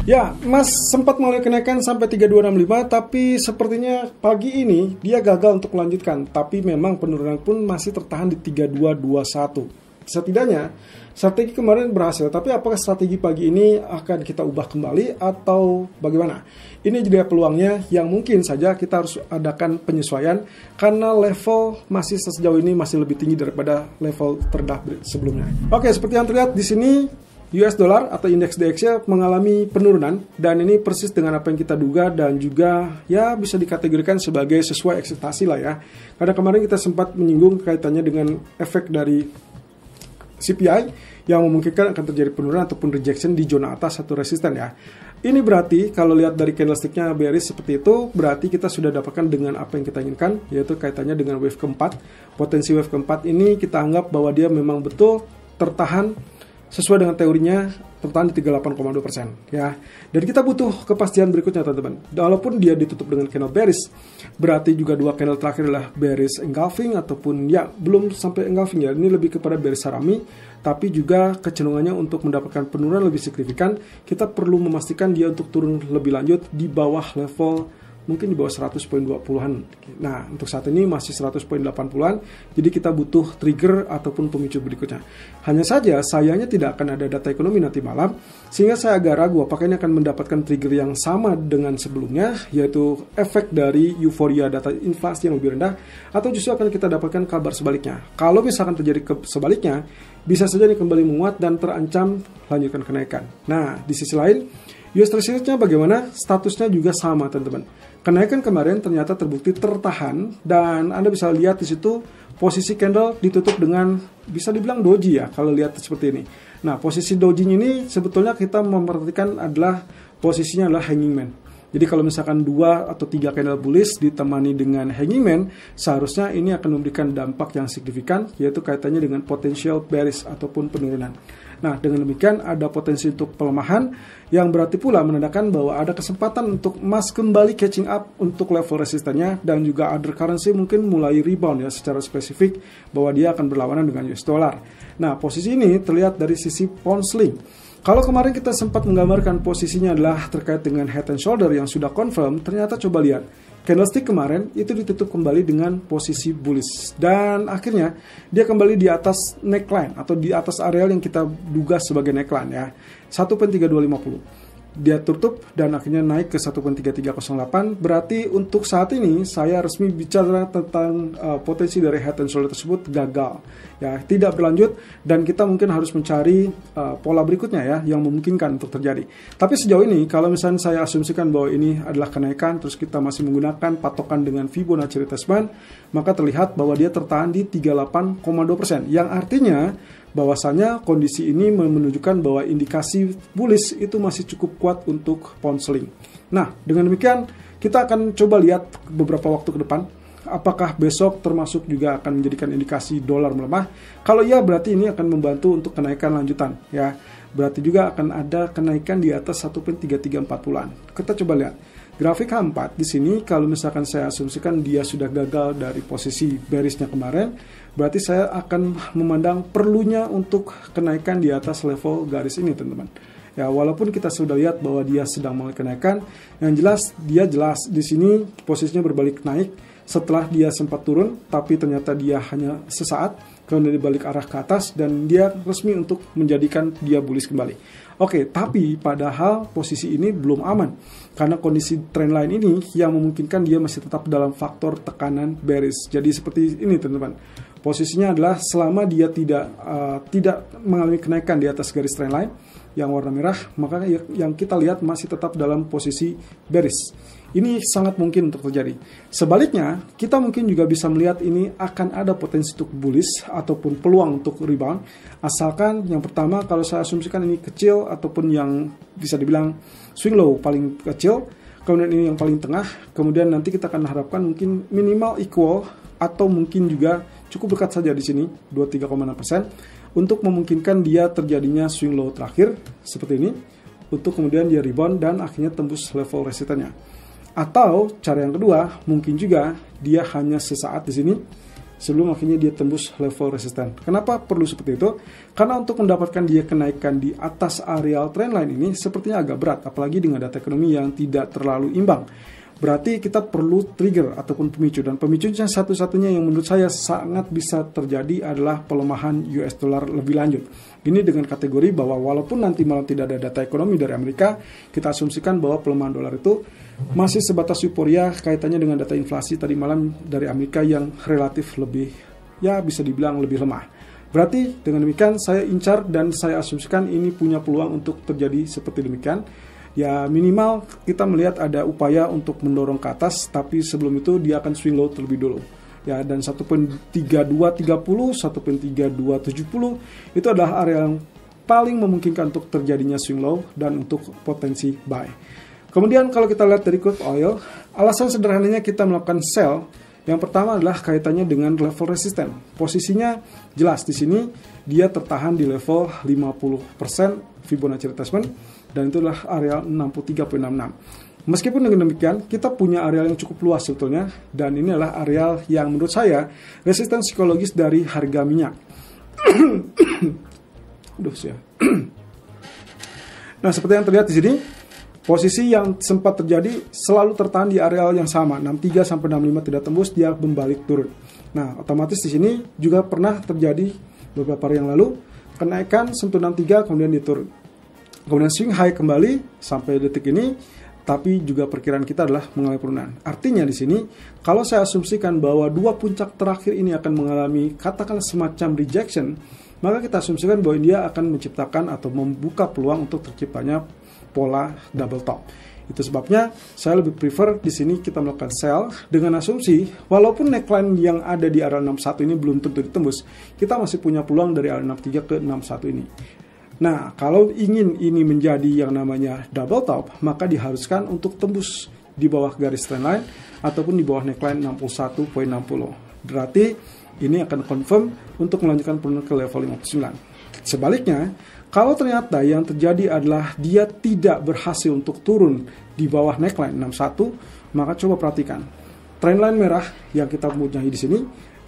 Ya, Mas sempat mulai kenaikan sampai 3265, tapi sepertinya pagi ini dia gagal untuk melanjutkan. Tapi memang penurunan pun masih tertahan di 3221. Setidaknya, strategi kemarin berhasil, tapi apakah strategi pagi ini akan kita ubah kembali atau bagaimana? Ini jadi peluangnya yang mungkin saja kita harus adakan penyesuaian karena level masih sejauh ini masih lebih tinggi daripada level terendah sebelumnya. Oke, seperti yang terlihat di sini, US dollar atau indeks DXY mengalami penurunan dan ini persis dengan apa yang kita duga dan juga ya bisa dikategorikan sebagai sesuai ekspektasi lah ya. Karena kemarin kita sempat menyinggung kaitannya dengan efek dari CPI yang memungkinkan akan terjadi penurunan ataupun rejection di zona atas atau resisten ya. Ini berarti kalau lihat dari candlesticknya bearish seperti itu, berarti kita sudah dapatkan dengan apa yang kita inginkan, yaitu kaitannya dengan wave keempat. Potensi wave keempat ini kita anggap bahwa dia memang betul tertahan sesuai dengan teorinya, tertahan di 38,2% ya. Dan kita butuh kepastian berikutnya teman-teman. Walaupun dia ditutup dengan candle bearish, berarti juga dua candle terakhir adalah bearish engulfing ataupun ya belum sampai engulfing ya. Ini lebih kepada bearish harami, tapi juga kecenderungannya untuk mendapatkan penurunan lebih signifikan. Kita perlu memastikan dia untuk turun lebih lanjut di bawah level mungkin di bawah 100.20-an. Nah, untuk saat ini masih 100.80-an, jadi kita butuh trigger ataupun pemicu berikutnya. Hanya saja, sayangnya tidak akan ada data ekonomi nanti malam, sehingga saya agak ragu apakah ini akan mendapatkan trigger yang sama dengan sebelumnya, yaitu efek dari euforia data inflasi yang lebih rendah, atau justru akan kita dapatkan kabar sebaliknya. Kalau misalkan terjadi sebaliknya, bisa saja ini kembali menguat dan terancam lanjutkan kenaikan. Nah, di sisi lain, US Treasury-nya bagaimana? Statusnya juga sama, teman-teman. Kenaikan kemarin ternyata terbukti tertahan dan Anda bisa lihat di situ posisi candle ditutup dengan bisa dibilang doji ya kalau lihat seperti ini. Nah, posisi doji ini sebetulnya kita memperhatikan adalah posisinya adalah hanging man. Jadi kalau misalkan 2 atau 3 candle bullish ditemani dengan hanging man, seharusnya ini akan memberikan dampak yang signifikan, yaitu kaitannya dengan potensial bearish ataupun penurunan. Nah, dengan demikian ada potensi untuk pelemahan yang berarti pula menandakan bahwa ada kesempatan untuk emas kembali catching up untuk level resistennya dan juga other currency mungkin mulai rebound ya secara spesifik bahwa dia akan berlawanan dengan US dollar. Nah, posisi ini terlihat dari sisi pound sterling. Kalau kemarin kita sempat menggambarkan posisinya adalah terkait dengan head and shoulder yang sudah confirm, ternyata coba lihat. Candlestick kemarin itu ditutup kembali dengan posisi bullish. Dan akhirnya dia kembali di atas neckline atau di atas areal yang kita duga sebagai neckline ya. 1.3250. Dia tutup dan akhirnya naik ke 1.3308. Berarti untuk saat ini saya resmi bicara tentang potensi dari head and shoulder tersebut gagal. Ya, tidak berlanjut dan kita mungkin harus mencari pola berikutnya ya yang memungkinkan untuk terjadi. Tapi sejauh ini kalau misalnya saya asumsikan bahwa ini adalah kenaikan terus kita masih menggunakan patokan dengan Fibonacci retracement, maka terlihat bahwa dia tertahan di 38,2%. Yang artinya bahwasanya kondisi ini menunjukkan bahwa indikasi bullish itu masih cukup kuat untuk pound sterling. Nah, dengan demikian kita akan coba lihat beberapa waktu ke depan apakah besok termasuk juga akan menjadikan indikasi dolar melemah. Kalau iya berarti ini akan membantu untuk kenaikan lanjutan ya. Berarti juga akan ada kenaikan di atas 1.3340-an. Kita coba lihat. Grafik H4 di sini kalau misalkan saya asumsikan dia sudah gagal dari posisi bearishnya kemarin, berarti saya akan memandang perlunya untuk kenaikan di atas level garis ini, teman-teman. Ya, walaupun kita sudah lihat bahwa dia sedang mulai kenaikan, yang jelas dia jelas di sini posisinya berbalik naik setelah dia sempat turun, tapi ternyata dia hanya sesaat, kemudian dibalik arah ke atas dan dia resmi untuk menjadikan dia bullish kembali. Oke, tapi padahal posisi ini belum aman karena kondisi trendline ini yang memungkinkan dia masih tetap dalam faktor tekanan bearish. Jadi seperti ini teman-teman. Posisinya adalah selama dia tidak mengalami kenaikan di atas garis trendline yang warna merah, maka yang kita lihat masih tetap dalam posisi bearish. Ini sangat mungkin untuk terjadi. Sebaliknya, kita mungkin juga bisa melihat ini akan ada potensi untuk bullish ataupun peluang untuk rebound. Asalkan yang pertama kalau saya asumsikan ini kecil ataupun yang bisa dibilang swing low paling kecil, kemudian ini yang paling tengah, kemudian nanti kita akan harapkan mungkin minimal equal atau mungkin juga cukup dekat saja di sini 23,6% untuk memungkinkan dia terjadinya swing low terakhir seperti ini untuk kemudian dia rebound dan akhirnya tembus level resistennya. Atau cara yang kedua, mungkin juga dia hanya sesaat di sini sebelum akhirnya dia tembus level resisten. Kenapa perlu seperti itu? Karena untuk mendapatkan dia kenaikan di atas areal trendline ini sepertinya agak berat, apalagi dengan data ekonomi yang tidak terlalu imbang. Berarti kita perlu trigger ataupun pemicu, dan pemicunya satu-satunya yang menurut saya sangat bisa terjadi adalah pelemahan US dollar lebih lanjut. Ini dengan kategori bahwa walaupun nanti malam tidak ada data ekonomi dari Amerika, kita asumsikan bahwa pelemahan dolar itu masih sebatas euforia kaitannya dengan data inflasi tadi malam dari Amerika yang relatif lebih, ya bisa dibilang lebih lemah. Berarti dengan demikian saya incar dan saya asumsikan ini punya peluang untuk terjadi seperti demikian. Ya minimal kita melihat ada upaya untuk mendorong ke atas, tapi sebelum itu dia akan swing low terlebih dulu. Ya, dan 1.3230, 1.3270 itu adalah area yang paling memungkinkan untuk terjadinya swing low dan untuk potensi buy. Kemudian kalau kita lihat dari crude oil, alasan sederhananya kita melakukan sell yang pertama adalah kaitannya dengan level resisten. Posisinya jelas di sini dia tertahan di level 50% Fibonacci retracement, dan itu adalah area 63.66. Meskipun dengan demikian, kita punya area yang cukup luas sebetulnya, dan ini adalah area yang menurut saya resisten psikologis dari harga minyak. Nah, seperti yang terlihat di sini, posisi yang sempat terjadi selalu tertahan di area yang sama, 63 sampai 65 tidak tembus, dia membalik turun. Nah, otomatis di sini juga pernah terjadi beberapa hari yang lalu, kenaikan sentuh 63 kemudian dia turun. Kemudian swing high kembali sampai detik ini, tapi juga perkiraan kita adalah mengalami penurunan. Artinya di sini, kalau saya asumsikan bahwa dua puncak terakhir ini akan mengalami katakanlah semacam rejection, maka kita asumsikan bahwa dia akan menciptakan atau membuka peluang untuk terciptanya pola double top. Itu sebabnya saya lebih prefer di sini kita melakukan sell dengan asumsi walaupun neckline yang ada di area 61 ini belum tentu ditembus, kita masih punya peluang dari area 63 ke 61 ini. Nah, kalau ingin ini menjadi yang namanya double top, maka diharuskan untuk tembus di bawah garis trendline ataupun di bawah neckline 61.60. Berarti ini akan confirm untuk melanjutkan penurunan ke level 59. Sebaliknya, kalau ternyata yang terjadi adalah dia tidak berhasil untuk turun di bawah neckline 61, maka coba perhatikan. Trendline merah yang kita punyai di sini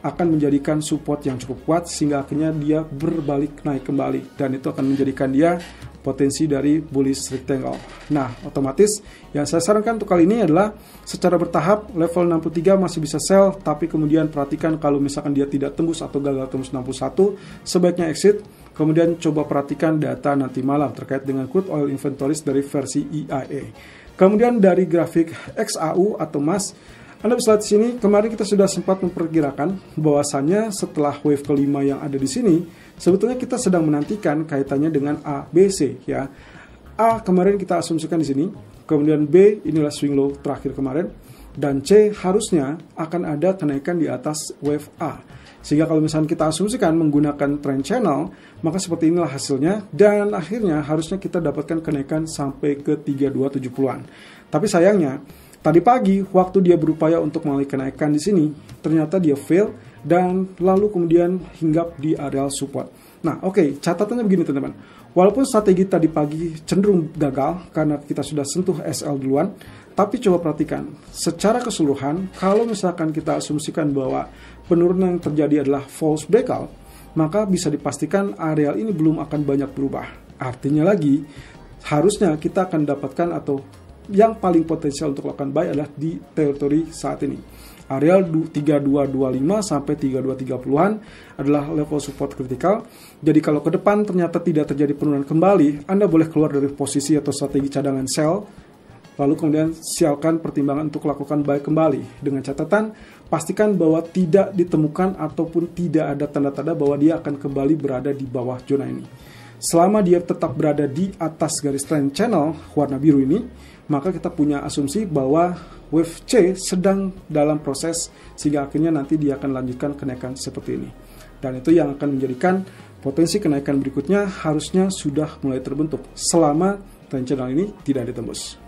akan menjadikan support yang cukup kuat sehingga akhirnya dia berbalik naik kembali, dan itu akan menjadikan dia potensi dari bullish rectangle. Nah, otomatis yang saya sarankan untuk kali ini adalah secara bertahap level 63 masih bisa sell, tapi kemudian perhatikan kalau misalkan dia tidak tembus atau gagal tembus 61, sebaiknya exit. Kemudian coba perhatikan data nanti malam terkait dengan crude oil inventories dari versi EIA. Kemudian dari grafik XAU atau MAS, Anda bisa lihat di sini, kemarin kita sudah sempat memperkirakan bahwasannya setelah wave kelima yang ada di sini, sebetulnya kita sedang menantikan kaitannya dengan A, B, C. Ya. A kemarin kita asumsikan di sini, kemudian B inilah swing low terakhir kemarin, dan C harusnya akan ada kenaikan di atas wave A. Sehingga kalau misalnya kita asumsikan menggunakan trend channel, maka seperti inilah hasilnya, dan akhirnya harusnya kita dapatkan kenaikan sampai ke 3270-an. Tapi sayangnya, tadi pagi waktu dia berupaya untuk mengalami kenaikan di sini, ternyata dia fail dan lalu kemudian hinggap di areal support. Nah, oke, catatannya begini teman-teman. Walaupun strategi tadi pagi cenderung gagal karena kita sudah sentuh SL duluan, tapi coba perhatikan, secara keseluruhan, kalau misalkan kita asumsikan bahwa penurunan yang terjadi adalah false breakout, maka bisa dipastikan areal ini belum akan banyak berubah. Artinya lagi, harusnya kita akan dapatkan atau yang paling potensial untuk lakukan buy adalah di teritori saat ini. Areal 3225 sampai 3230-an adalah level support kritikal. Jadi kalau ke depan ternyata tidak terjadi penurunan kembali, Anda boleh keluar dari posisi atau strategi cadangan sell, lalu kemudian siapkan pertimbangan untuk lakukan buy kembali. Dengan catatan, pastikan bahwa tidak ditemukan ataupun tidak ada tanda-tanda bahwa dia akan kembali berada di bawah zona ini. Selama dia tetap berada di atas garis trend channel warna biru ini, maka kita punya asumsi bahwa wave C sedang dalam proses sehingga akhirnya nanti dia akan lanjutkan kenaikan seperti ini. Dan itu yang akan menjadikan potensi kenaikan berikutnya harusnya sudah mulai terbentuk selama trend channel ini tidak ditembus.